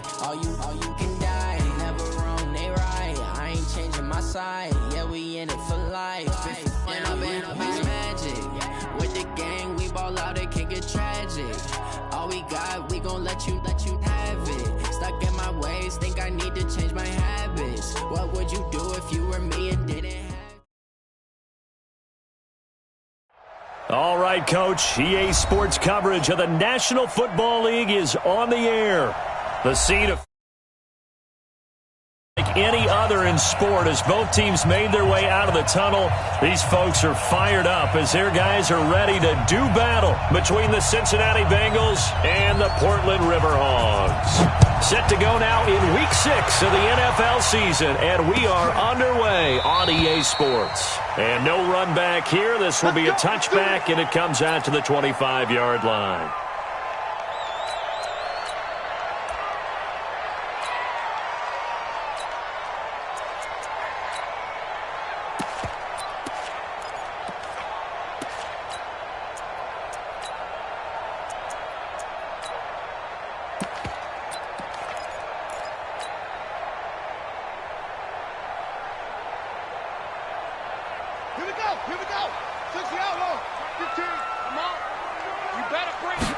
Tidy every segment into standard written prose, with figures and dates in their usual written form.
die. All you can die. Never wrong, they right. I ain't changing my side. Yeah, we in it for life. And I've been magic. With the gang, we ball out, it can get tragic. All we got, we gon' let you have it. Stuck in my ways, think I need to change my habits. What would you do if you were me and didn't have? All right, Coach. EA Sports coverage of the National Football League is on the air. The scene of like any other in sport as both teams made their way out of the tunnel. These folks are fired up as their guys are ready to do battle between the Cincinnati Bengals and the Portland Riverhawks. Set to go now in Week 6 of the NFL season, and we are underway on EA Sports. And no run back here. This will be a touchback, and it comes out to the 25-yard line. Here we go. 60 out, 15. Come on. You better bring it.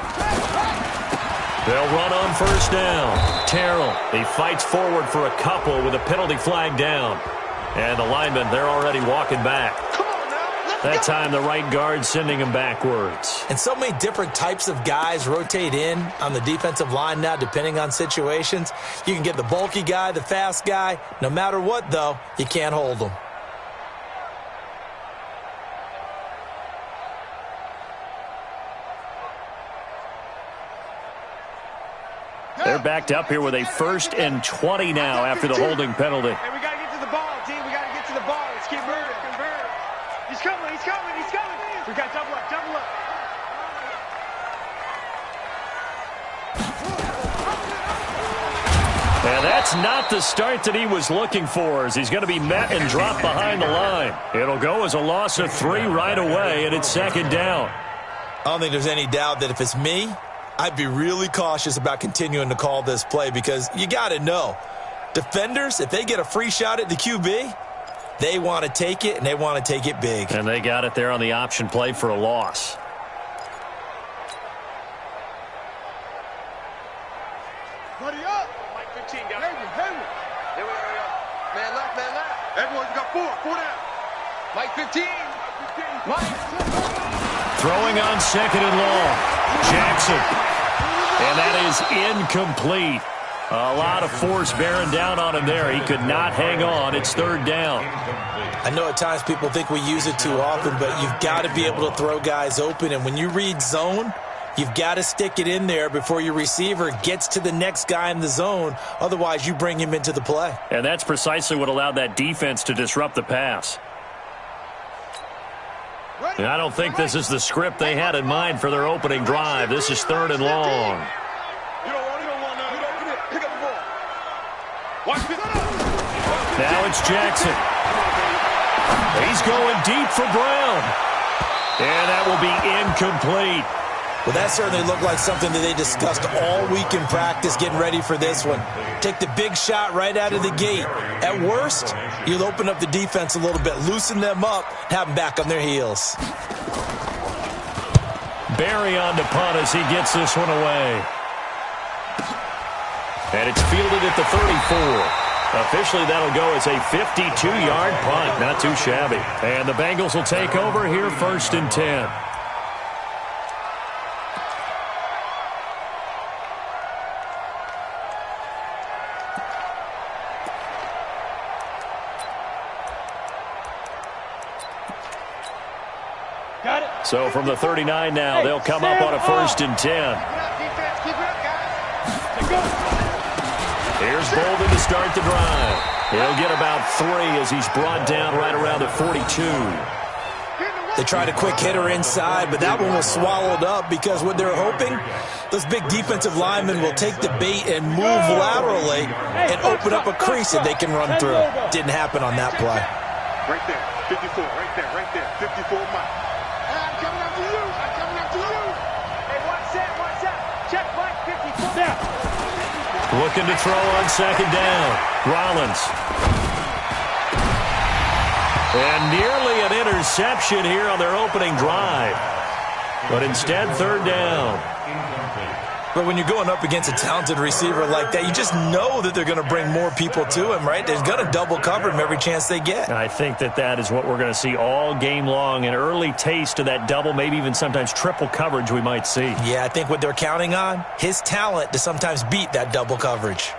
They'll run on first down. Terrell, he fights forward for a couple with a penalty flag down. And the linemen, they're already walking back. Come on now. That time, the right guard sending him backwards. And so many different types of guys rotate in on the defensive line now, depending on situations. You can get the bulky guy, the fast guy. No matter what, though, you can't hold them. They're backed up here with a 1st and 20 now after the holding penalty. Hey, we got to get to the ball, team. We got to get to the ball. Let's keep moving. Convert. He's coming. He's coming. He's coming. We got to double up. Double up. And that's not the start that he was looking for, as he's going to be met and dropped behind the line. It'll go as a loss of 3 right away, and it's 2nd down. I don't think there's any doubt that if it's me, I'd be really cautious about continuing to call this play because you got to know, defenders, if they get a free shot at the QB, they want to take it, and they want to take it big. And they got it there on the option play for a loss. Buddy up. Mike 15 got it. Hayward. Here we go. Man left, man left. Everyone's got 4 down. Mike 15. Mike. Throwing on 2nd and long. Jackson. And that is incomplete. A lot of force bearing down on him there. He could not hang on. It's 3rd down. I know at times people think we use it too often, but you've got to be able to throw guys open. And when you read zone, you've got to stick it in there before your receiver gets to the next guy in the zone. Otherwise, you bring him into the play. And that's precisely what allowed that defense to disrupt the pass. And I don't think this is the script they had in mind for their opening drive. This is 3rd and long. Now it's Jackson. He's going deep for Brown. And that will be incomplete. Well, that certainly looked like something that they discussed all week in practice, getting ready for this one. Take the big shot right out of the gate. At worst, you'll open up the defense a little bit, loosen them up, have them back on their heels. Barry on to punt as he gets this one away. And it's fielded at the 34. Officially, that'll go as a 52-yard punt. Not too shabby. And the Bengals will take over here 1st and 10. Got it. So from the 39 now, they'll come up on a 1st and 10. Keep it up, guys. Let's go. Here's Bolden to start the drive. He'll get about 3 as he's brought down right around the 42. They tried a quick hitter inside, but that one was swallowed up because what they're hoping, those big defensive linemen will take the bait and move laterally and open up a crease that they can run through. Didn't happen on that play. Right there, 54, right there, 54 Mike. I'm coming up to you, Hey, watch that, Check Mike, 54. Yeah. Looking to throw on second down. Rollins. And nearly an interception here on their opening drive. But instead, third down. But when you're going up against a talented receiver like that, you just know that they're going to bring more people to him, right? They're going to double cover him every chance they get. I think that is what we're going to see all game long. An early taste of that double, maybe even sometimes triple coverage we might see. Yeah, I think what they're counting on, his talent to sometimes beat that double coverage.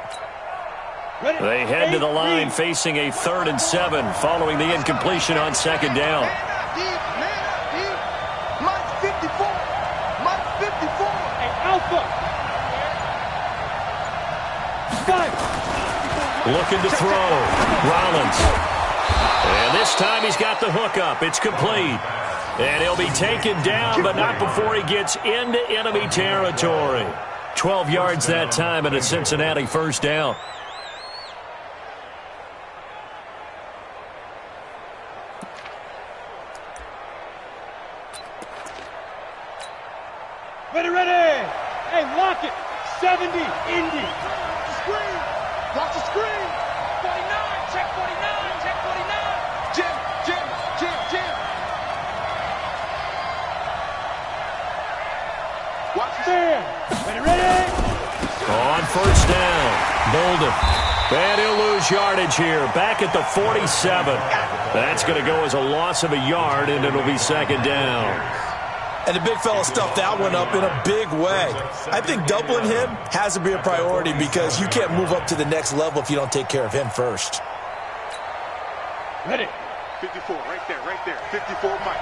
They head to the line facing a 3rd and 7 following the incompletion on second down. Mike 54. Mike 54. Hey, Alpha. Looking to throw. Rollins. And this time he's got the hook up. It's complete. And he'll be taken down, but not before he gets into enemy territory. 12 yards that time and a Cincinnati first down. Ready. Hey, lock it. 70, Indy. Screen. Watch the screen. 49, check 49, check 49. Jim. Watch the Stand. Ready. On first down, Bolden. And he'll lose yardage here, back at the 47. That's going to go as a loss of a yard, and it'll be second down. And the big fella stuffed that one up in a big way. I think doubling him has to be a priority because you can't move up to the next level if you don't take care of him first. Ready. 54, right there. 54, Mike.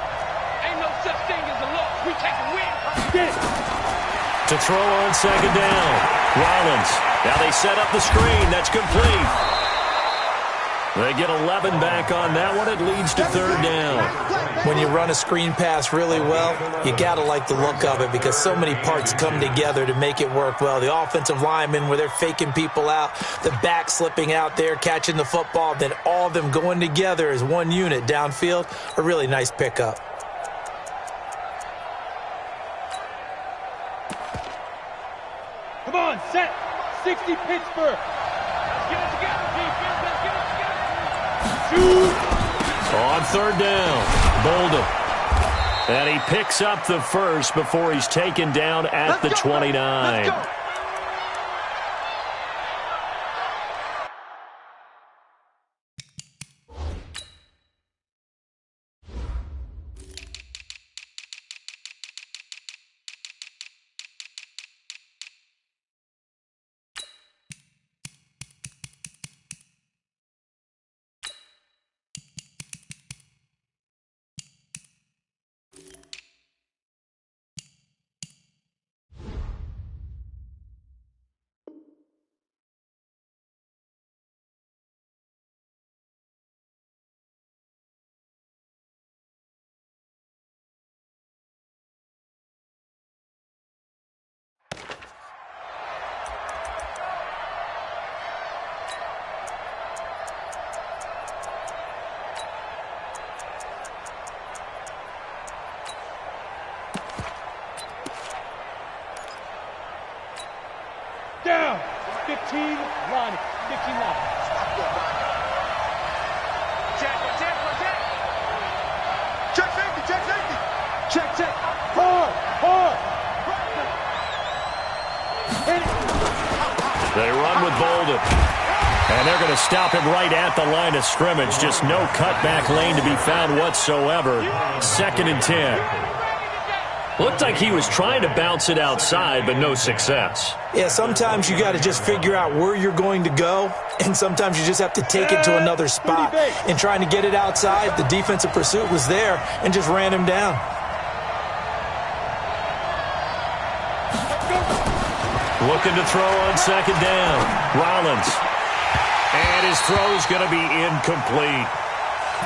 Ain't no such thing as a loss. We take a win. Get it. To throw on second down, Rollins. Now they set up the screen. That's complete. They get 11 back on that one. It leads to third down. When you run a screen pass really well, you got to like the look of it because so many parts come together to make it work well. The offensive linemen, where they're faking people out, the back slipping out there, catching the football, then all of them going together as one unit downfield, a really nice pickup. Come on, set. 60 Pittsburgh. Let's get it together, defense. Let's get it together. Shoot. On third down, Bolden. And he picks up the first before he's taken down at the 29. Let's go. Down. 15 line. 15 line. Check. Check safety. Check. Hard. Hit it. They run with Bolden. And they're going to stop him right at the line of scrimmage. Just no cutback lane to be found whatsoever. 2nd and 10. Looked like he was trying to bounce it outside, but no success. Yeah, sometimes you got to just figure out where you're going to go, and sometimes you just have to take it to another spot. And trying to get it outside, the defensive pursuit was there and just ran him down. Looking to throw on second down. Rollins. And his throw's going to be incomplete.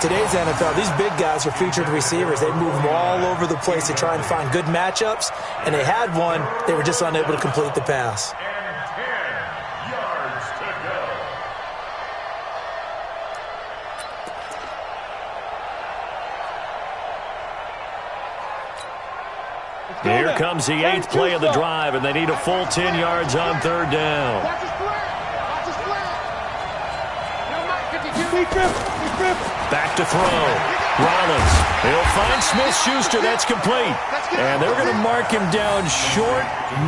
Today's NFL, these big guys are featured receivers. They move them all over the place to try and find good matchups, and they had one. They were just unable to complete the pass. And 10 yards to go. Here comes the 8th play of the drive, and they need a full 10 yards on third down. Watch the screen. Back to throw. Rollins. He'll find Smith-Schuster. That's complete. And they're going to mark him down short,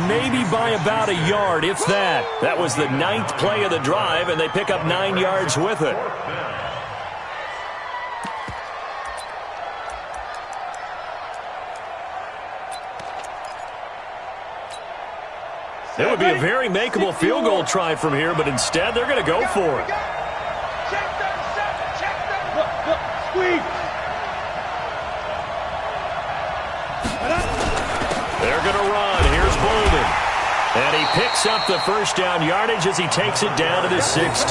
maybe by about a yard, if that. That was the 9th play of the drive, and they pick up 9 yards with it. It would be a very makeable field goal try from here, but instead they're going to go for it. They're going to run. Here's Bolden. And he picks up the first down yardage as he takes it down to the 16.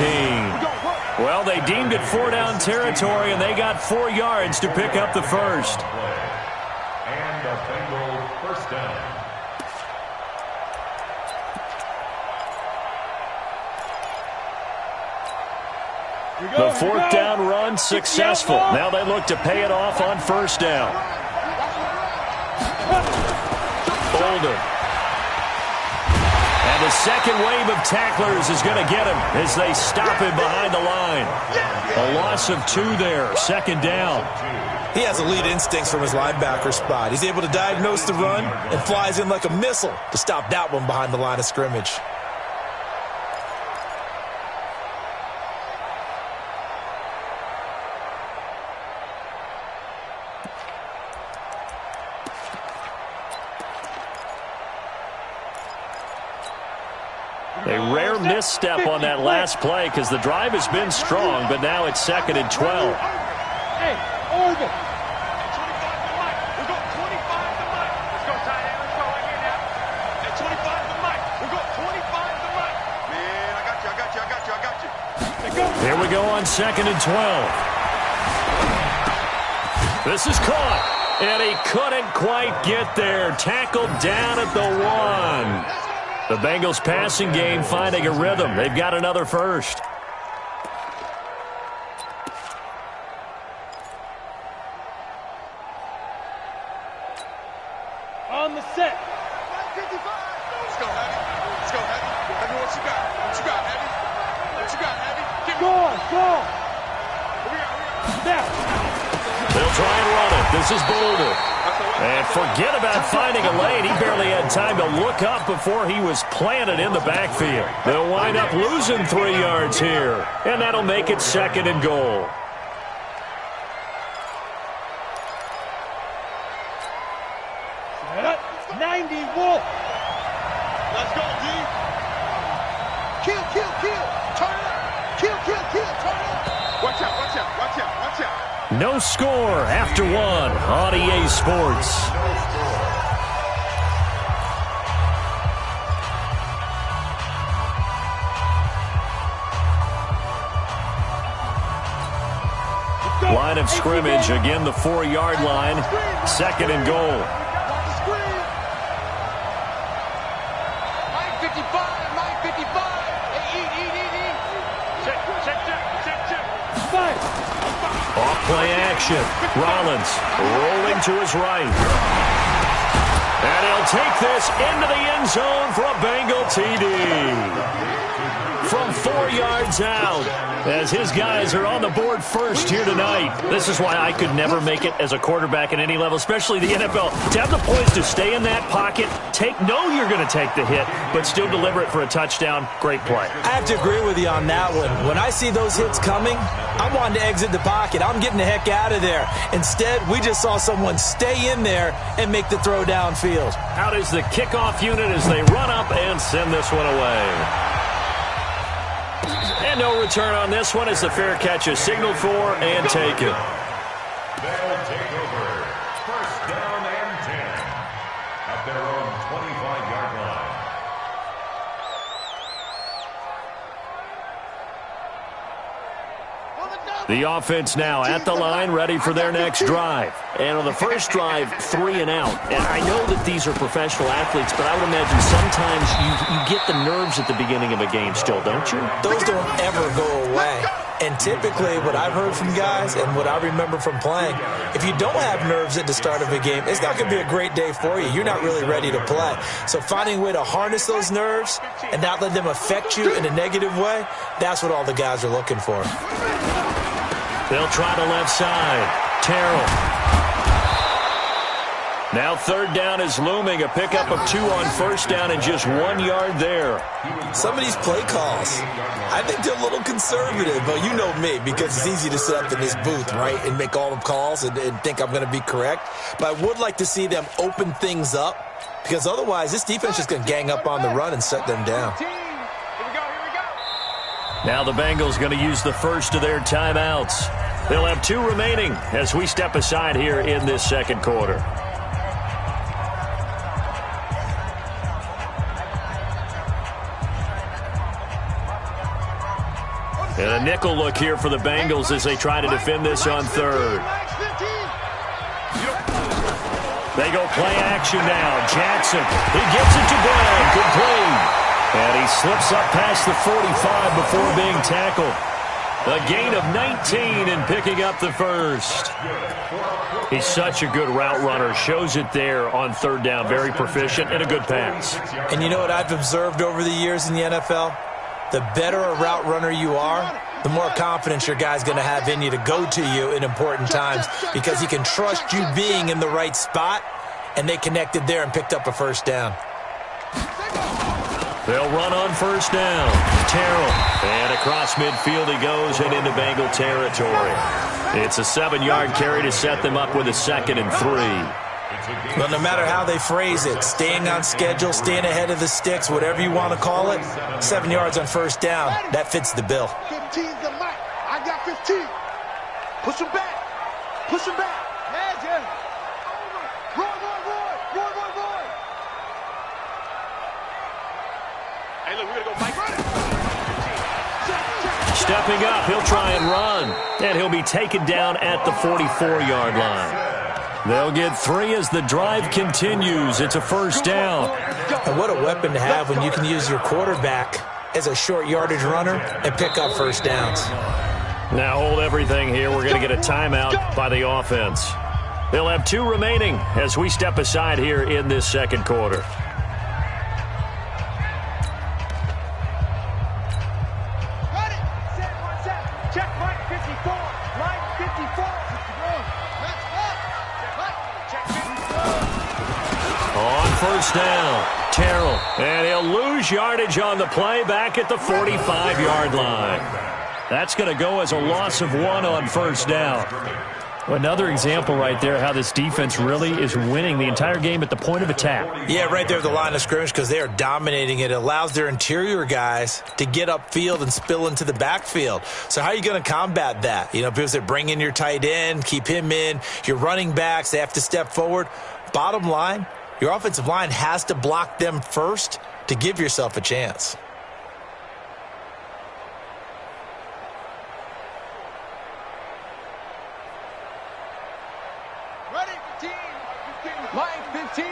Well, they deemed it 4-down territory, and they got 4 yards to pick up the first. And a Bengal first down. The 4th down run successful. Now they look to pay it off on first down. Bolden. And the second wave of tacklers is going to get him as they stop him behind the line. A loss of 2 there. 2nd down. He has elite instincts from his linebacker spot. He's able to diagnose the run and flies in like a missile to stop that one behind the line of scrimmage. A rare misstep on that last play because the drive has been strong, but now it's 2nd and 12. Hey, Oregon. 25 to Mike. We got 25 to Mike. Let's go, tight end. Let's go right here now. At 25 to Mike. We got 25 to Mike. Man, I got you. Here we go on 2nd and 12. This is caught, and he couldn't quite get there. Tackled down at the 1. The Bengals passing game finding a rhythm. They've got another first. On the set. 55. Let's go, Heavy. Let's go, Heavy. Heavy, what you got? What you got, Heavy? What you got, Heavy? Go on. Now. They'll try and run it. This is Bolden. And forget about finding a lane. He barely had time to look up before he was planted in the backfield. They'll wind up losing 3 yards here. And that'll make it 2nd and goal. Set up. 90 Wolf. Let's go, D. Kill. Turn it up. Kill. Turn it up. Watch out. No score after 1 on EA Sports. Line of scrimmage, again the 4-yard line, 2nd and goal. Mike 55. Check. Five. Off-play action. Rollins rolling to his right. And he'll take this into the end zone for a Bengal TD. From 4 yards out, as his guys are on the board first here tonight. This is why I could never make it as a quarterback at any level, especially the NFL. To have the poise to stay in that pocket, know you're going to take the hit, but still deliver it for a touchdown. Great play. I have to agree with you on that one. When I see those hits coming, I'm wanting to exit the pocket. I'm getting the heck out of there. Instead, we just saw someone stay in there and make the throw downfield. Out is the kickoff unit as they run up and send this one away. And no return on this one as the fair catch is signaled for and taken. They'll take over. First down and 10 at their own 25-yard line. The offense now at the line, ready for their next drive. And on the first drive, 3 and out. And I know that these are professional athletes, but I would imagine sometimes you get the nerves at the beginning of a game still, don't you? Those don't ever go away. And typically, what I've heard from guys and what I remember from playing, if you don't have nerves at the start of a game, it's not going to be a great day for you. You're not really ready to play. So finding a way to harness those nerves and not let them affect you in a negative way, that's what all the guys are looking for. They'll try the left side. Terrell. Now third down is looming. A pickup of 2 on first down and just 1 yard there. Some of these play calls, I think they're a little conservative. But you know me, because it's easy to sit up in this booth, right, and make all the calls and think I'm going to be correct. But I would like to see them open things up, because otherwise this defense is going to gang up on the run and set them down. Now the Bengals going to use the first of their timeouts. They'll have 2 remaining as we step aside here in this second quarter. And a nickel look here for the Bengals as they try to defend this on third. They go play action now. Jackson, he gets it to Brown, complete. And he slips up past the 45 before being tackled. A gain of 19 and picking up the first. He's such a good route runner. Shows it there on third down. Very proficient and a good pass. And you know what I've observed over the years in the NFL? The better a route runner you are, the more confidence your guy's going to have in you to go to you in important times, because he can trust you being in the right spot, and they connected there and picked up a first down. They'll run on first down. Terrell. And across midfield he goes and into Bengal territory. It's a 7-yard carry to set them up with a 2nd and 3. Well, no matter how they phrase it, staying on schedule, staying ahead of the sticks, whatever you want to call it, 7 yards on first down, that fits the bill. 15's the mic. I got 15. Push him back. Push him back. Magic. Roy. Hey, look, we're going to go Mike. Stepping up, he'll try and run. And he'll be taken down at the 44-yard line. They'll get 3 as the drive continues. It's a first down. And what a weapon to have when you can use your quarterback as a short yardage runner and pick up first downs. Now hold everything here. We're going to get a timeout by the offense. They'll have 2 remaining as we step aside here in this second quarter. First down, Terrell, and he'll lose yardage on the play back at the 45-yard line. That's going to go as a loss of 1 on first down. Another example right there how this defense really is winning the entire game at the point of attack. Yeah, right there at the line of scrimmage, because they are dominating it. It allows their interior guys to get upfield and spill into the backfield. So how are you going to combat that? You know, because they bring in your tight end, keep him in. Your running backs, they have to step forward. Bottom line, your offensive line has to block them first to give yourself a chance. Ready, 15. Mike, 15.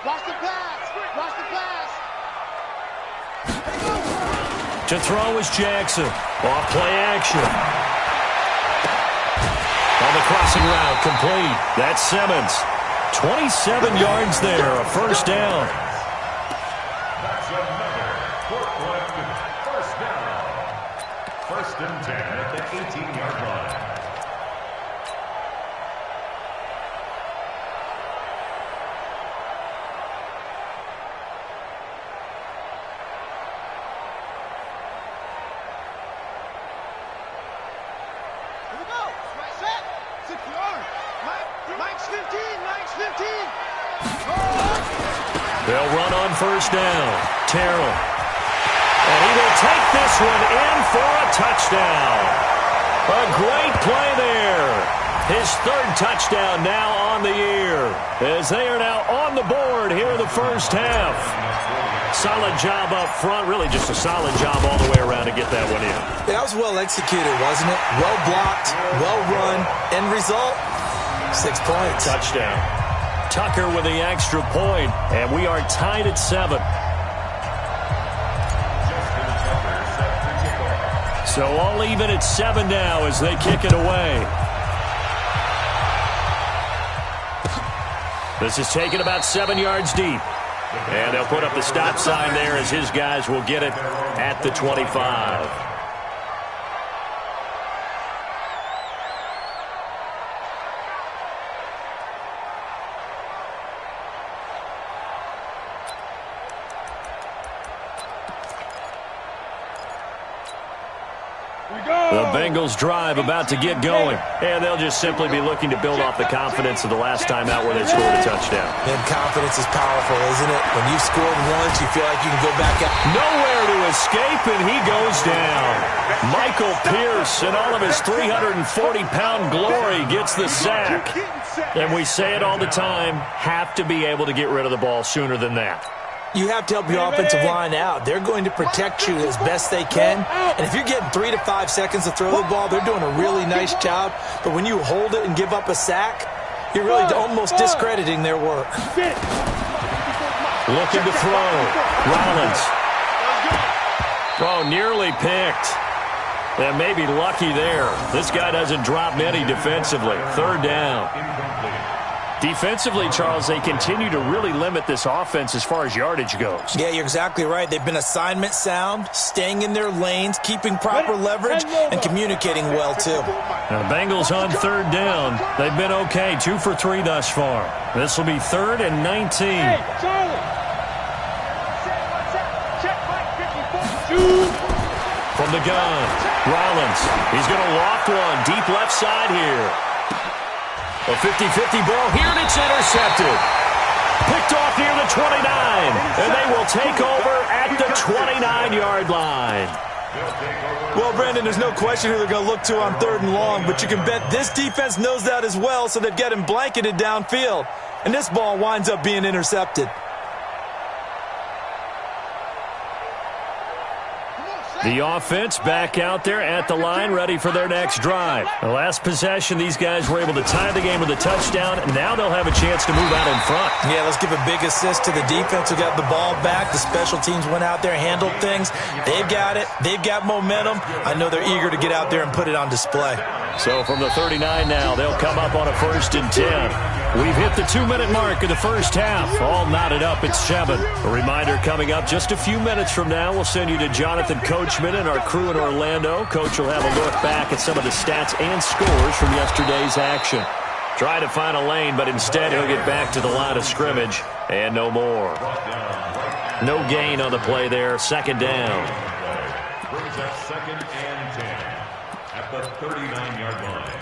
Watch the pass. Watch the pass. To throw is Jackson. Off play action. On the crossing route, complete. That's Simmons. 27 yards there, a first down. That's another Portland first down. 1st and 10 at the 18-yard line. Here we go. Set. 6 yards. Mike's 15. Mike's 15. They'll run on first down. Terrell. And he will take this one in for a touchdown. A great play there. His 3rd touchdown now on the year, as they are now on the board here in the first half. Solid job up front, really just a solid job all the way around to get that one in. That was well executed, wasn't it? Well blocked, well run, end result, 6 points. Touchdown. Tucker with the extra point, and we are tied at 7. So all even at 7 now as they kick it away. This is taken about 7 yards deep. And they'll put up the stop sign there as his guys will get it at the 25. The Bengals drive about to get going, and they'll just simply be looking to build off the confidence of the last time out where they scored a touchdown. And confidence is powerful, isn't it? When you've scored once, you feel like you can go back out. Nowhere to escape, and he goes down. Michael Pierce, in all of his 340-pound glory, gets the sack. And we say it all the time, have to be able to get rid of the ball sooner than that. You have to help your offensive line out. They're going to protect you as best they can. And if you're getting 3 to 5 seconds to throw the ball, they're doing a really nice job. But when you hold it and give up a sack, you're really almost discrediting their work. Looking to throw. Rollins. Oh, nearly picked. And maybe lucky there. This guy doesn't drop many defensively. Third down. Defensively, Charles, they continue to really limit this offense as far as yardage goes. Yeah, you're exactly right. They've been assignment sound, staying in their lanes, keeping proper leverage, and communicating well, too. Now, the Bengals on third down. They've been okay, 2 for 3 thus far. This will be 3rd and 19. Hey, Charlie. From the gun, Rollins. He's going to loft one deep left side here. A 50-50 ball here, and it's intercepted. Picked off near the 29, and they will take over at the 29-yard line. Well, Brandon, there's no question who they're going to look to on 3rd and long, but you can bet this defense knows that as well, so they've got him blanketed downfield. And this ball winds up being intercepted. The offense back out there at the line, ready for their next drive. The last possession, these guys were able to tie the game with a touchdown, and now they'll have a chance to move out in front. Yeah, let's give a big assist to the defense who got the ball back. The special teams went out there, handled things. They've got it. They've got momentum. I know they're eager to get out there and put it on display. So from the 39 now, they'll come up on a 1st and 10. We've hit the 2-minute mark of the first half. All knotted up at 7. A reminder coming up just a few minutes from now. We'll send you to Jonathan Coachman and our crew in Orlando. Coach will have a look back at some of the stats and scores from yesterday's action. Try to find a lane, but instead he'll get back to the line of scrimmage and no more. No gain on the play there. 2nd down. Brings up 2nd and 10 at the 39-yard line.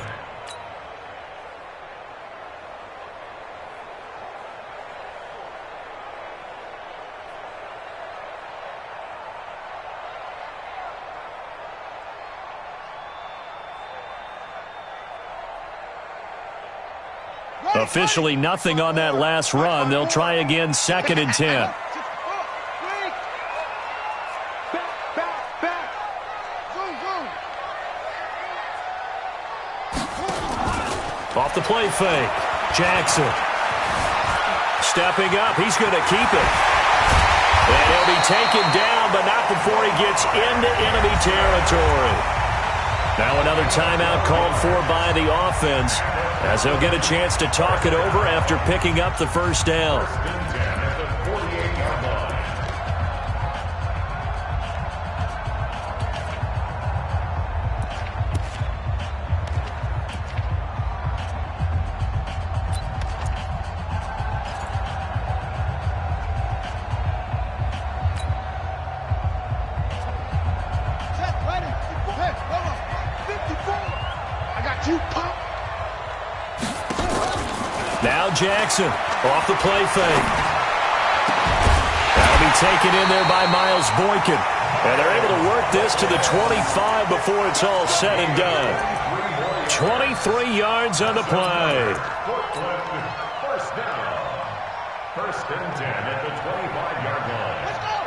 Officially nothing on that last run. They'll try again, 2nd and 10. Off the play fake. Jackson. Stepping up. He's going to keep it. And he'll be taken down, but not before he gets into enemy territory. Now another timeout called for by the offense, as they'll get a chance to talk it over after picking up the first down. Now Jackson off the play fake. That'll be taken in there by Miles Boykin. And they're able to work this to the 25 before it's all said and done. 23 yards on the play. First down. 1st and 10 at the 25-yard line. Let's go.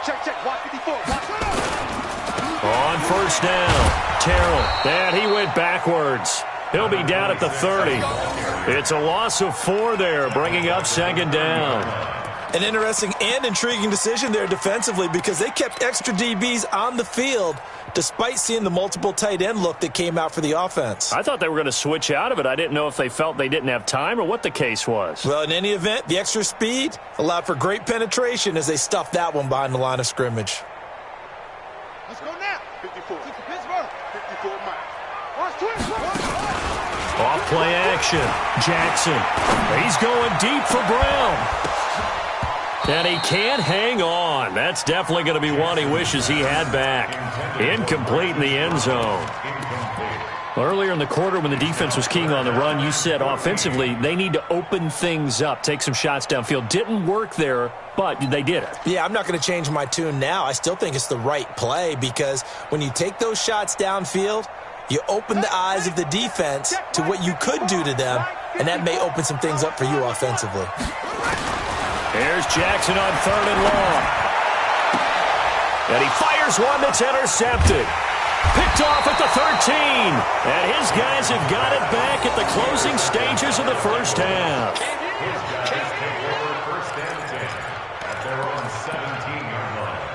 Check. Watch 54. On 1st down, Terrell. And he went backwards. He'll be down at the 30. It's a loss of 4 there, bringing up 2nd down. An interesting and intriguing decision there defensively, because they kept extra DBs on the field despite seeing the multiple tight end look that came out for the offense. I thought they were going to switch out of it. I didn't know if they felt they didn't have time or what the case was. Well, in any event, the extra speed allowed for great penetration as they stuffed that one behind the line of scrimmage. Let's go now. 54. Pittsburgh. 54 Mike. Watch 20. Off play action. Jackson. He's going deep for Brown. And he can't hang on. That's definitely going to be one he wishes he had back. Incomplete in the end zone. Earlier in the quarter when the defense was keying on the run, you said offensively they need to open things up, take some shots downfield. Didn't work there, but they did it. Yeah, I'm not going to change my tune now. I still think it's the right play because when you take those shots downfield, you open the eyes of the defense to what you could do to them, and that may open some things up for you offensively. Here's Jackson on 3rd and long. And he fires one that's intercepted. Picked off at the 13. And his guys have got it back at the closing stages of the first half. First and 10 at their own 17-yard line.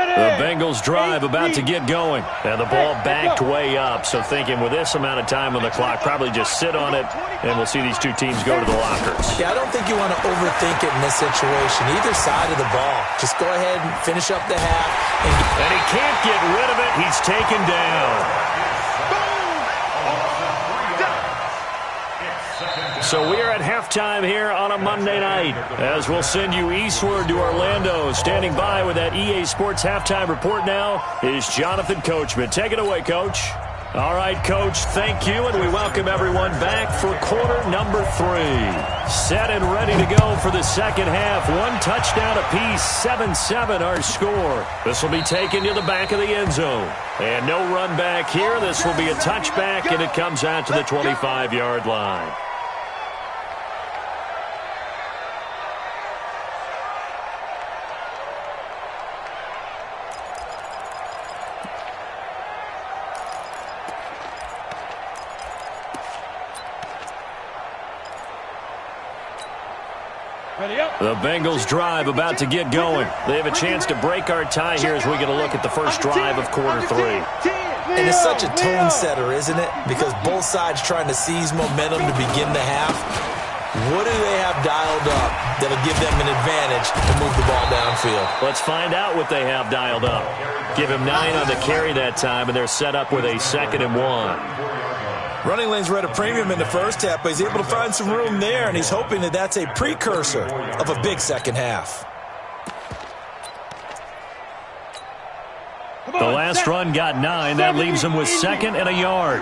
The Bengals drive about to get going. And the ball backed way up. So thinking with this amount of time on the clock, probably just sit on it, and we'll see these two teams go to the lockers. Yeah, I don't think you want to overthink it in this situation. Either side of the ball. Just go ahead and finish up the half. And he can't get rid of it. He's taken down. So we are at halftime here on a Monday night as we'll send you eastward to Orlando. Standing by with that EA Sports halftime report now is Jonathan Coachman. Take it away, Coach. All right, Coach, thank you, and we welcome everyone back for quarter number 3. Set and ready to go for the second half. One touchdown apiece, 7-7 our score. This will be taken to the back of the end zone. And no run back here. This will be a touchback, and it comes out to the 25-yard line. The Bengals drive about to get going. They have a chance to break our tie here as we get a look at the first drive of quarter 3. And it's such a tone setter, isn't it? Because both sides trying to seize momentum to begin the half. What do they have dialed up that'll give them an advantage to move the ball downfield? Let's find out what they have dialed up. Give him 9 on the carry that time, and they're set up with a 2nd and 1. Running lanes were at a premium in the first half, but he's able to find some room there, and he's hoping that that's a precursor of a big second half. The last run got 9. That leaves him with 2nd and a yard.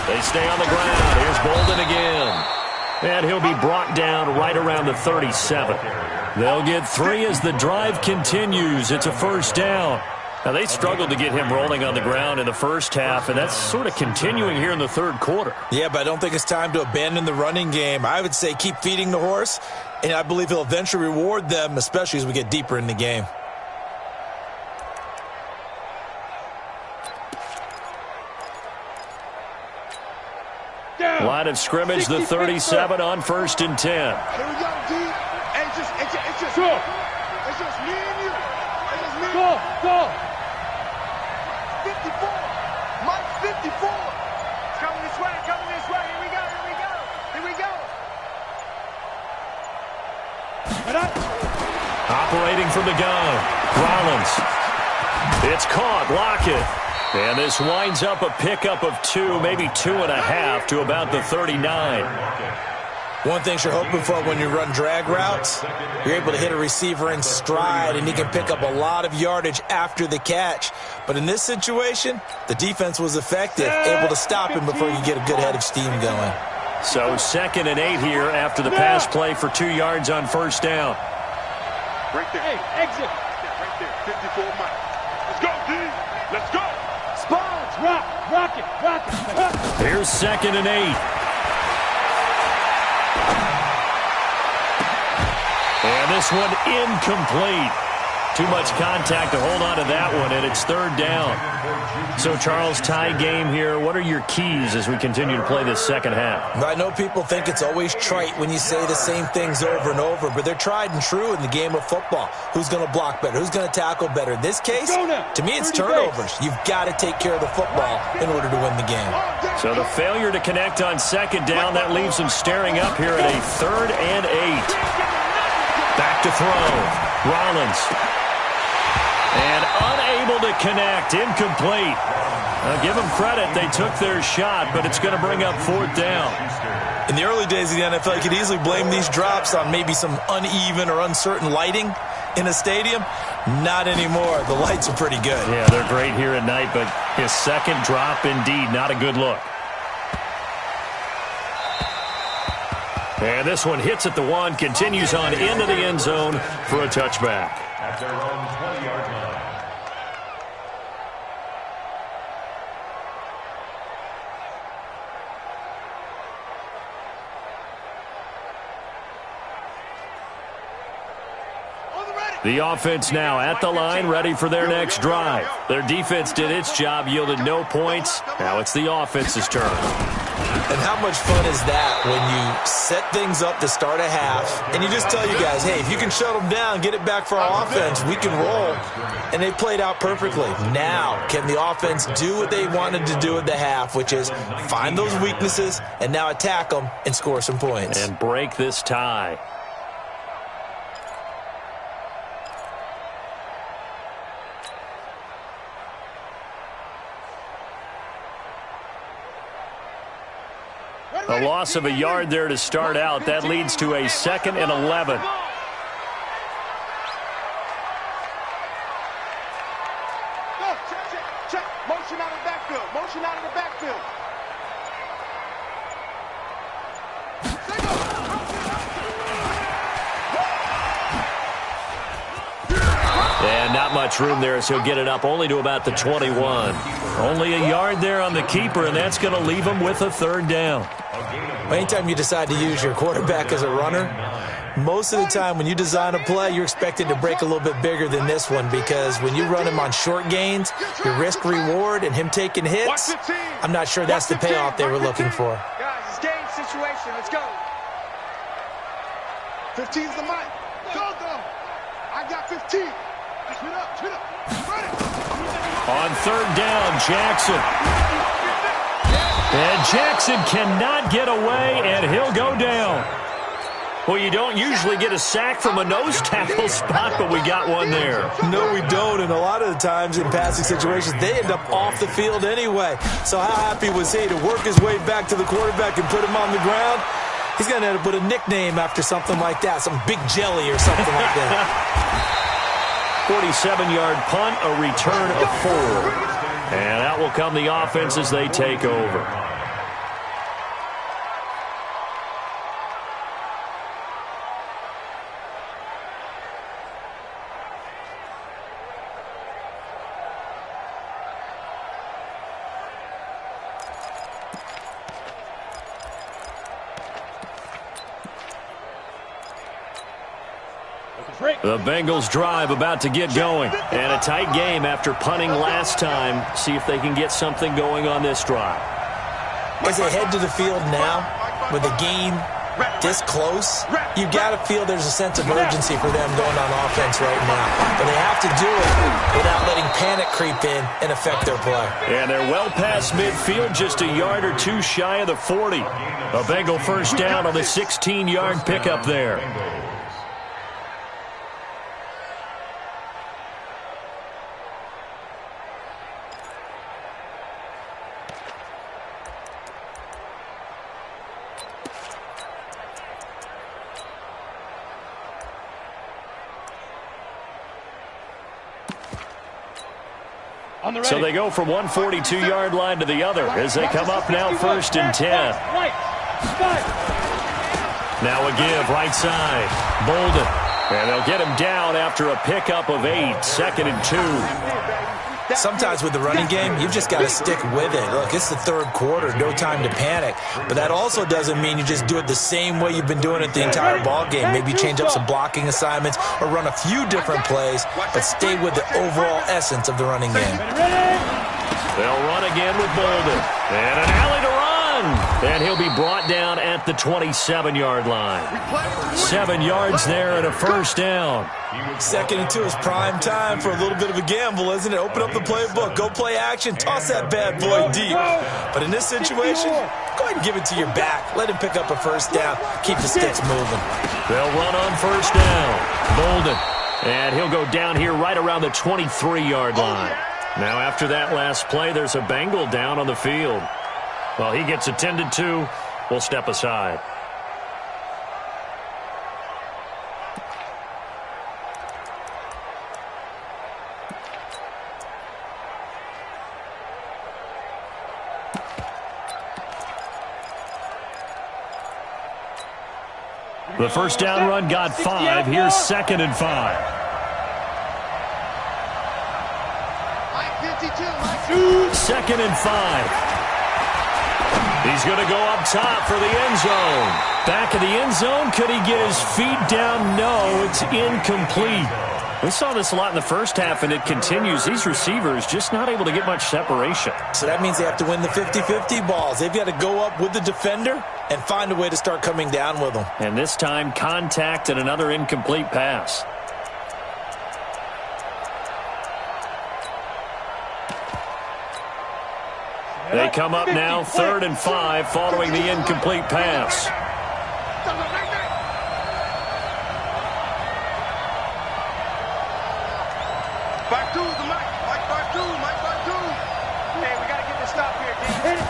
They stay on the ground. Here's Bolden again. And he'll be brought down right around the 37. They'll get 3 as the drive continues. It's a first down. Now, they struggled to get him rolling on the ground in the first half, and that's sort of continuing here in the third quarter. Yeah, but I don't think it's time to abandon the running game. I would say keep feeding the horse, and I believe he'll eventually reward them, especially as we get deeper in the game. Line of scrimmage, the 37 on 1st and 10. Here we go, D. Hey, it's just me and you. It's just me. Go. 54. Mike 54. It's coming this way. Here we go. Operating from the gun, Rollins. It's caught, Lockett. And this winds up a pickup of 2, maybe 2.5 to about the 39. One thing you're hoping for when you run drag routes, you're able to hit a receiver in stride, and he can pick up a lot of yardage after the catch. But in this situation, the defense was effective, able to stop him before you get a good head of steam going. So 2nd and 8 here after the pass play for 2 yards on first down. Right there. Hey, exit. Right there. 54 Mike. Let's go, D. Let's go. Spawns. Rock it. Here's 2nd and 8. And this one incomplete. Too much contact to hold on to that one, and it's third down. So, Charles, tie game here. What are your keys as we continue to play this second half? I know people think it's always trite when you say the same things over and over, but they're tried and true in the game of football. Who's going to block better? Who's going to tackle better? In this case, to me, it's turnovers. You've got to take care of the football in order to win the game. So the failure to connect on second down, that leaves them staring up here at a 3rd and 8. Back to throw. Rollins. And unable to connect. Incomplete. Give them credit. They took their shot, but it's going to bring up 4th down. In the early days of the NFL, you could easily blame these drops on maybe some uneven or uncertain lighting in a stadium. Not anymore. The lights are pretty good. Yeah, they're great here at night, but his second drop, indeed, not a good look. And this one hits at the 1, continues on into the end zone for a touchback. At their own 20-yard line. The offense now at the line, ready for their next drive. Their defense did its job, yielded no points. Now it's the offense's turn. And how much fun is that when you set things up to start a half, and you just tell you guys, hey, if you can shut them down, get it back for our offense, we can roll. And they played out perfectly. Now, can the offense do what they wanted to do at the half, which is find those weaknesses and now attack them and score some points. And break this tie. A loss of a yard there to start out. That leads to a 2nd and 11. Check. Motion out of the backfield. Motion out of the backfield. And not much room there, so he'll get it up only to about the 21. Only a yard there on the keeper, and that's going to leave him with a 3rd down. Anytime you decide to use your quarterback as a runner, most of the time when you design a play, you're expected to break a little bit bigger than this one, because when you run him on short gains, your risk-reward and him taking hits, I'm not sure that's the payoff they were looking for. Guys, it's game situation. Let's go. 15's the mic. Go. I got 15. Spin up. On 3rd down, Jackson. And Jackson cannot get away, and he'll go down. Well, you don't usually get a sack from a nose tackle spot, but we got one there. No, we don't, and a lot of the times in passing situations, they end up off the field anyway. So how happy was he to work his way back to the quarterback and put him on the ground? He's going to have to put a nickname after something like that, some Big Jelly or something like that. 47-yard punt, a return of 4. And out will come the offense as they take over. The Bengals drive about to get going. And a tight game after punting last time. See if they can get something going on this drive. As they head to the field now, with the game this close, you've got to feel there's a sense of urgency for them going on offense right now. But they have to do it without letting panic creep in and affect their play. And they're well past midfield, just a yard or two shy of the 40. A Bengal first down on the 16-yard pickup there. So they go from one 42-yard line to the other as they come up now 1st and 10. Now a give right side. Bolden. And they'll get him down after a pickup of 8. 2nd and 2. Sometimes with the running game, you've just got to stick with it. Look, it's the third quarter, no time to panic. But that also doesn't mean you just do it the same way you've been doing it the entire ball game. Maybe change up some blocking assignments or run a few different plays, but stay with the overall essence of the running game. They'll run again with Bolden. And an alley to run. And he'll be brought down at the 27-yard line. 7 yards there and a first down. 2nd and 2 is prime time for a little bit of a gamble, isn't it? Open up the playbook, go play action, toss that bad boy deep. But in this situation, go ahead and give it to your back. Let him pick up a first down. Keep the sticks moving. They'll run on first down. Bolden. And he'll go down here right around the 23-yard line. Now after that last play, there's a Bengal down on the field. Well, he gets attended to. We'll step aside. The first down run got 5. Here's 2nd and 5. 2nd and 5. He's going to go up top for the end zone. Back of the end zone. Could he get his feet down? No, it's incomplete. We saw this a lot in the first half, and it continues. These receivers just not able to get much separation. So that means they have to win the 50-50 balls. They've got to go up with the defender and find a way to start coming down with them. And this time, contact and another incomplete pass. They come up now, 3rd and 5, following the incomplete pass. Back two, the Mike. Back two. Hey, we got to get this stop here, King.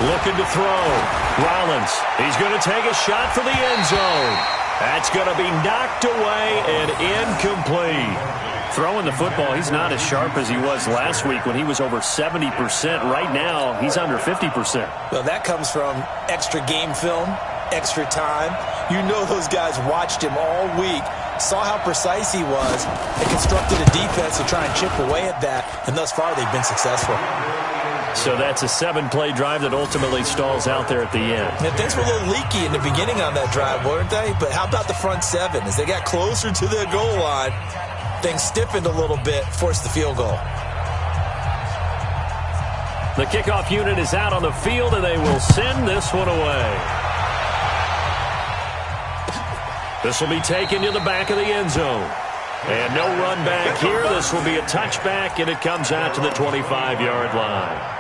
Looking to throw. Rollins. He's going to take a shot for the end zone. That's going to be knocked away and incomplete. Throwing the football, he's not as sharp as he was last week when he was over 70%. Right now, he's under 50%. Well, that comes from extra game film, extra time. You know those guys watched him all week, saw how precise he was, and constructed a defense to try and chip away at that, and thus far they've been successful. So that's a 7-play drive that ultimately stalls out there at the end. And things were a little leaky in the beginning on that drive, weren't they? But how about the front 7? As they got closer to their goal line, things stiffened a little bit, forced the field goal. The kickoff unit is out on the field, and they will send this one away. This will be taken to the back of the end zone. And no run back here. This will be a touchback, and it comes out to the 25-yard line.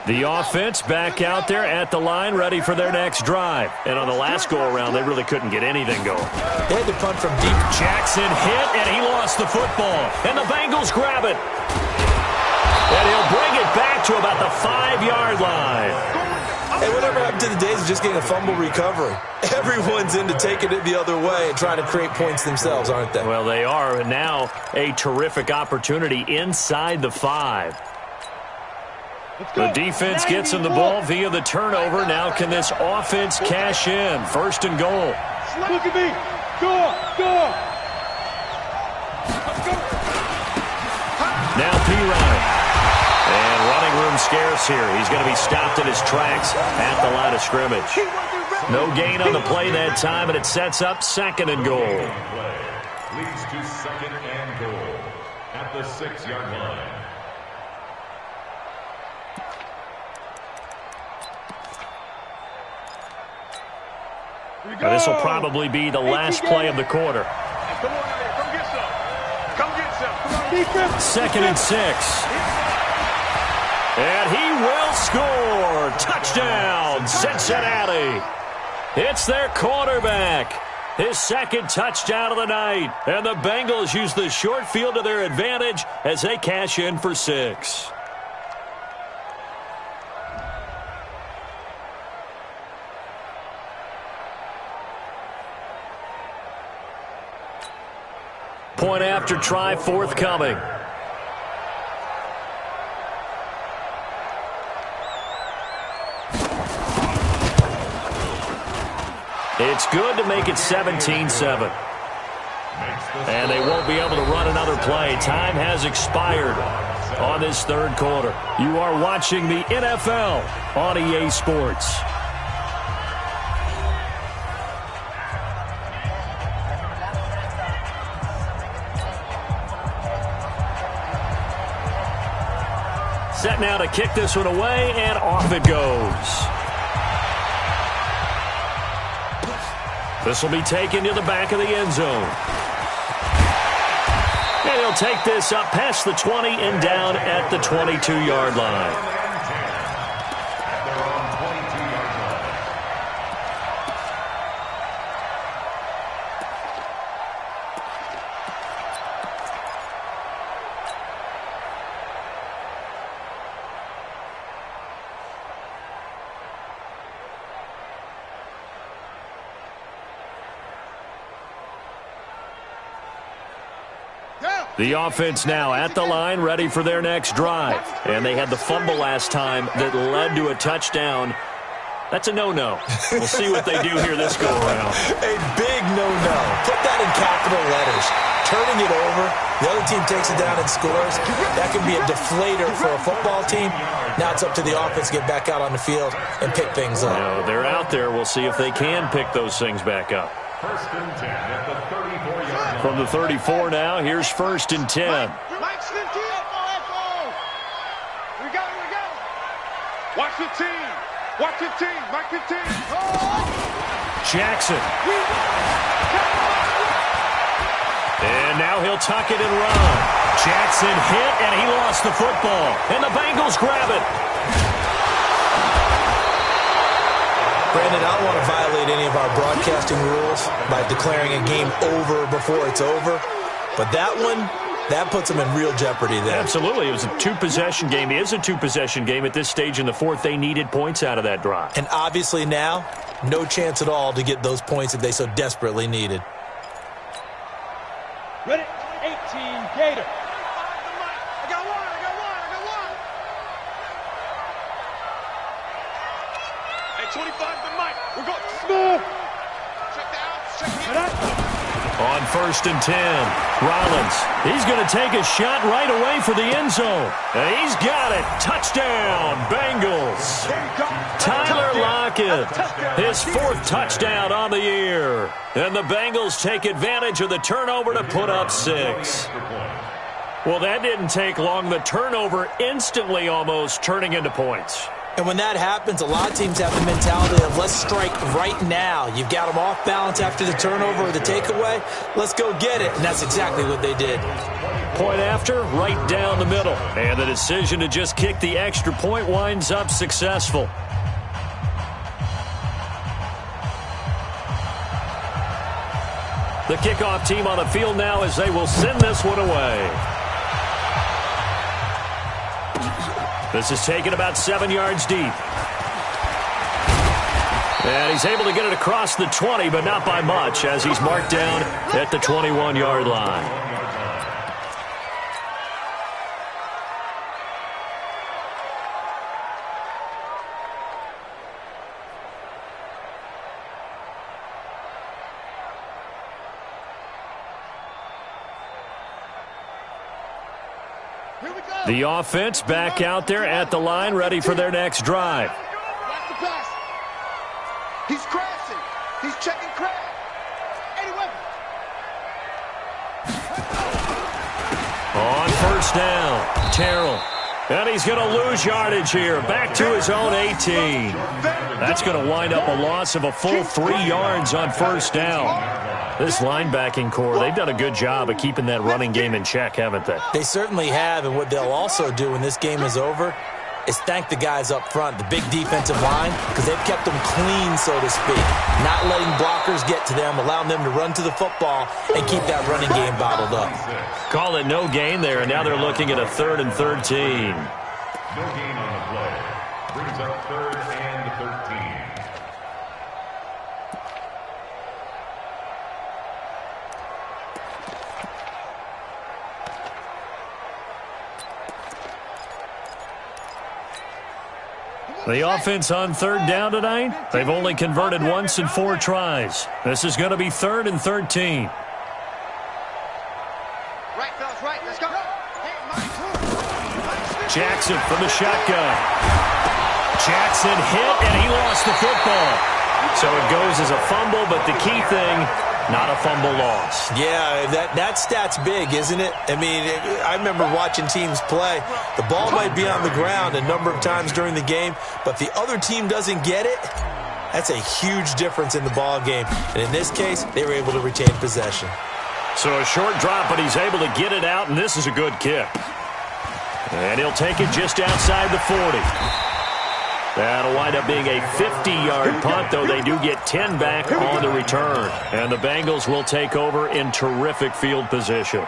The offense back out there at the line, ready for their next drive. And on the last go-around, they really couldn't get anything going. They had to punt from deep. Jackson hit, and he lost the football. And the Bengals grab it. And he'll bring it back to about the 5-yard line. Hey, whatever happened to the days of just getting a fumble recovery? Everyone's into taking it the other way and trying to create points themselves, aren't they? Well, they are, and now a terrific opportunity inside the 5. The defense gets him the ball via the turnover. Now can this offense cash in? 1st and goal. Look at me. Go. Now P-Ryan. And running room scarce here. He's going to be stopped in his tracks at the line of scrimmage. No gain on the play that time, and it sets up 2nd and goal. Leads to 2nd and goal at the 6-yard line. This will probably be the last play of the quarter. Come on, come get some. 2nd and 6. And he will score. Touchdown, Cincinnati. It's their quarterback. His 2nd touchdown of the night. And the Bengals use the short field to their advantage as they cash in for 6. Point after try forthcoming. It's good to make it 17-7. And they won't be able to run another play. Time has expired on this third quarter. You are watching the NFL on EA Sports. Set now to kick this one away, and off it goes. This will be taken to the back of the end zone. And he'll take this up past the 20 and down at the 22-yard line. The offense now at the line, ready for their next drive. And they had the fumble last time that led to a touchdown. That's a no-no. We'll see what they do here this go-around. A big no-no. Put that in capital letters. Turning it over, the other team takes it down and scores. That can be a deflator for a football team. Now it's up to the offense to get back out on the field and pick things up. No, they're out there. We'll see if they can pick those things back up. First and 10 at the 34-yard line. From the 34 now, here's first and 10. Mike's 15. We got it. Watch 15. Watch 15. Mike 15. Jackson. And now he'll tuck it and run. Jackson hit, and he lost the football. And the Bengals grab it. Brandon, I don't want to violate any of our broadcasting rules by declaring a game over before it's over. But that one, that puts them in real jeopardy there. Absolutely. It was a two-possession game. It is a two-possession game at this stage in the fourth. They needed points out of that drive. And obviously now, no chance at all to get those points that they so desperately needed. Ready? 18, Gator. I got one. Hey, 25 to Mike. We're going small. Check the outs. Check the outs. On first and 10, Rollins. He's going to take a shot right away for the end zone. And he's got it. Touchdown, Bengals. Tyler Lockett, his fourth touchdown on the year. And the Bengals take advantage of the turnover to put up 6. Well, that didn't take long. The turnover instantly almost turning into points. And when that happens, a lot of teams have the mentality of let's strike right now. You've got them off balance after the turnover or the takeaway. Let's go get it. And that's exactly what they did. Point after, right down the middle. And the decision to just kick the extra point winds up successful. The kickoff team on the field now as they will send this one away. This is taken about 7 yards deep. And he's able to get it across the 20, but not by much, as he's marked down at the 21-yard line. The offense back out there at the line, ready for their next drive. Watch the pass. He's crashing. He's checking crash. Anyway. On first down, Terrell. And he's going to lose yardage here. Back to his own 18. That's going to wind up a loss of a full 3 yards on first down. This linebacking core, they've done a good job of keeping that running game in check, haven't they? They certainly have, and what they'll also do when this game is over is thank the guys up front, the big defensive line, because they've kept them clean, so to speak. Not letting blockers get to them, allowing them to run to the football and keep that running game bottled up. Call it no gain there, and now they're looking at a 3rd and 13. No gain on the play. Brings up 3rd and 13. The offense on third down tonight, they've only converted once in 4 tries. This is going to be 3rd and 13. Right, fellas, right. Let's go. Jackson from the shotgun. Jackson hit, and he lost the football. So it goes as a fumble, but the key thing, not a fumble loss. Yeah, that stat's big, isn't it? I mean, I remember watching teams play. The ball might be on the ground a number of times during the game, but the other team doesn't get it. That's a huge difference in the ball game. And in this case, they were able to retain possession. So a short drop, but he's able to get it out, and this is a good kick. And he'll take it just outside the 40. That'll wind up being a 50-yard punt, though they do get 10 back on the return. And the Bengals will take over in terrific field position.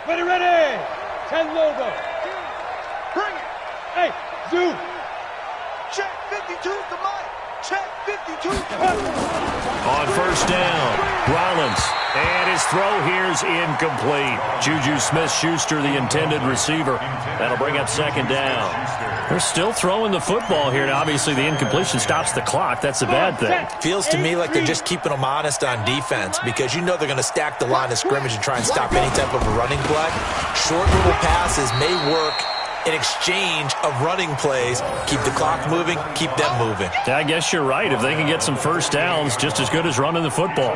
Ready. 10 logo. Bring it. Hey, Zoo. Check 52 to Mike. Check 52. On first down, Rollins. And his throw here's incomplete. Juju Smith-Schuster, the intended receiver. That'll bring up 2nd down. They're still throwing the football here. Now, obviously, the incompletion stops the clock. That's a bad thing. Feels to me like they're just keeping them honest on defense because you know they're going to stack the line of scrimmage and try and stop any type of a running play. Short little passes may work in exchange of running plays. Keep the clock moving, keep them moving. I guess you're right. If they can get some first downs, just as good as running the football.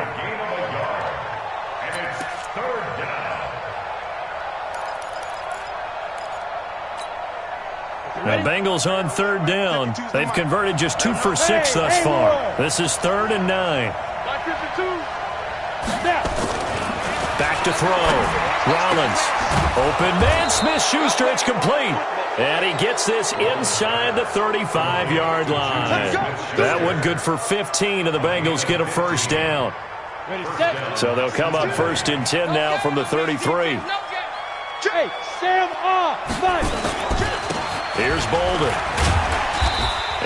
Now, Bengals on 3rd down. They've converted just 2 for 6 thus far. This is 3rd and 9. Back to throw. Rollins. Open man. Smith-Schuster. It's complete. And he gets this inside the 35-yard line. That one good for 15, and the Bengals get a first down. So they'll come up 1st and 10 now from the 33. Hey, Sam off. Here's Bolden.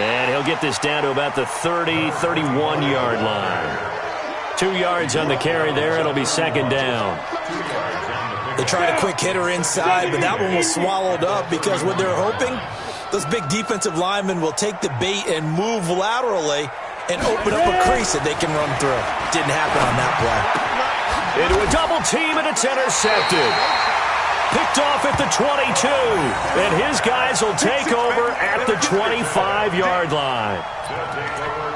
And he'll get this down to about the 30, 31-yard line. 2 yards on the carry there. It'll be 2nd down. They tried a quick hitter inside, but that one was swallowed up because what they're hoping, those big defensive linemen will take the bait and move laterally and open up a crease that they can run through. Didn't happen on that play. Into a double team, and it's intercepted. Picked off at the 22, and his guys will take over at the 25-yard line.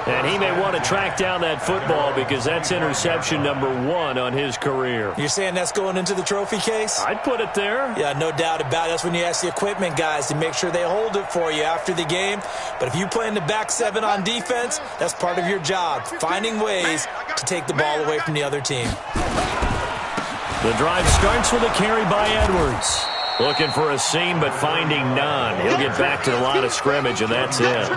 And he may want to track down that football because that's interception number 1 on his career. You're saying that's going into the trophy case? I'd put it there. Yeah, no doubt about it. That's when you ask the equipment guys to make sure they hold it for you after the game. But if you play in the back 7 on defense, that's part of your job, finding ways to take the ball away from the other team. The drive starts with a carry by Edwards. Looking for a seam, but finding none. He'll get back to the line of scrimmage, and that's it.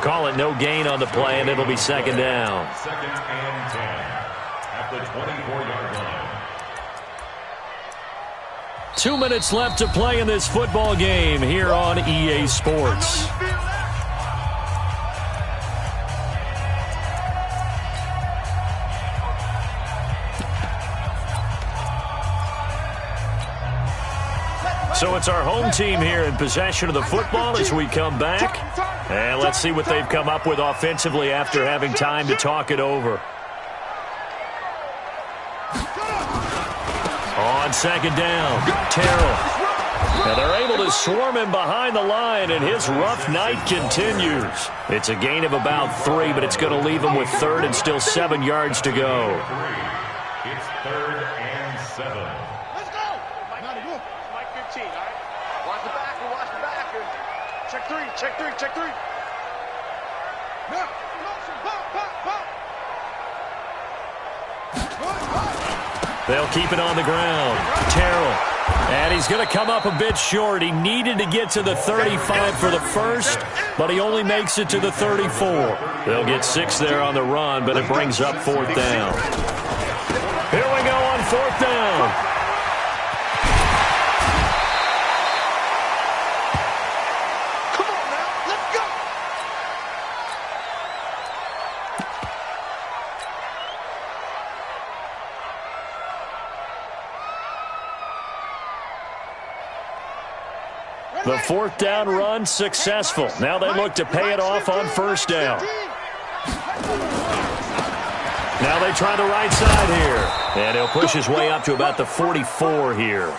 Call it no gain on the play, and it'll be 2nd down. 2nd and 10 at the 24-yard line. 2 minutes left to play in this football game here on EA Sports. So it's our home team here in possession of the football as we come back. And let's see what they've come up with offensively after having time to talk it over. On 2nd down, Terrell. Now they're able to swarm him behind the line, and his rough night continues. It's a gain of about 3, but it's going to leave him with 3rd and still 7 yards to go. It's 3rd and 7. Check 3. They'll keep it on the ground. Terrell. And he's going to come up a bit short. He needed to get to the 35 for the first, but he only makes it to the 34. They'll get 6 there on the run, but it brings up 4th down. Here we go on 4th down. The fourth down run successful. Now they look to pay it off on first down. Now they try the right side here. And he'll push his way up to about the 44 here.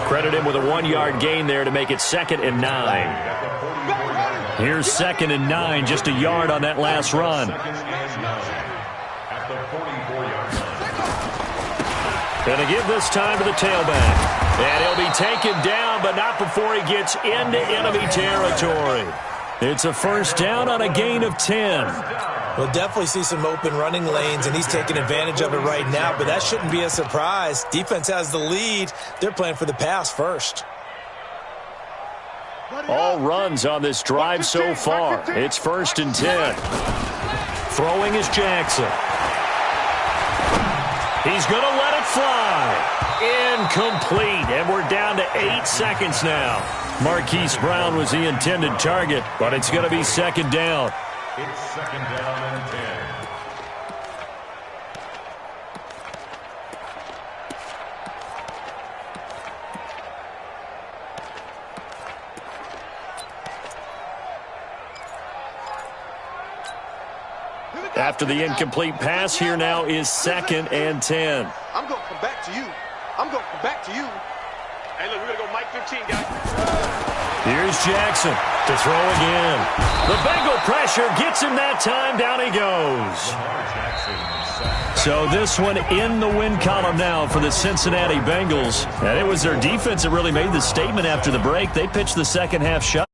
Credit him with a 1-yard gain there to make it 2nd and 9. Here's 2nd and 9, just a yard on that last run. Going to give this time to the tailback. And he'll be taken down, but not before he gets into enemy territory. It's a first down on a gain of 10. We'll definitely see some open running lanes, and he's taking advantage of it right now, but that shouldn't be a surprise. Defense has the lead. They're playing for the pass first. All runs on this drive so far. It's 1st and 10. Throwing is Jackson. He's going to let it fly. Incomplete, and we're down to 8 seconds now. Marquise Brown was the intended target, but it's going to be 2nd down. It's 2nd down and 10. After the incomplete pass, here now is 2nd and 10. I'm going to come back to you. I'm going to come back to you. Hey, look, we're going to go Mike 15, guys. Here's Jackson to throw again. The Bengal pressure gets him that time. Down he goes. So this one in the win column now for the Cincinnati Bengals. And it was their defense that really made the statement after the break. They pitched the second half shot.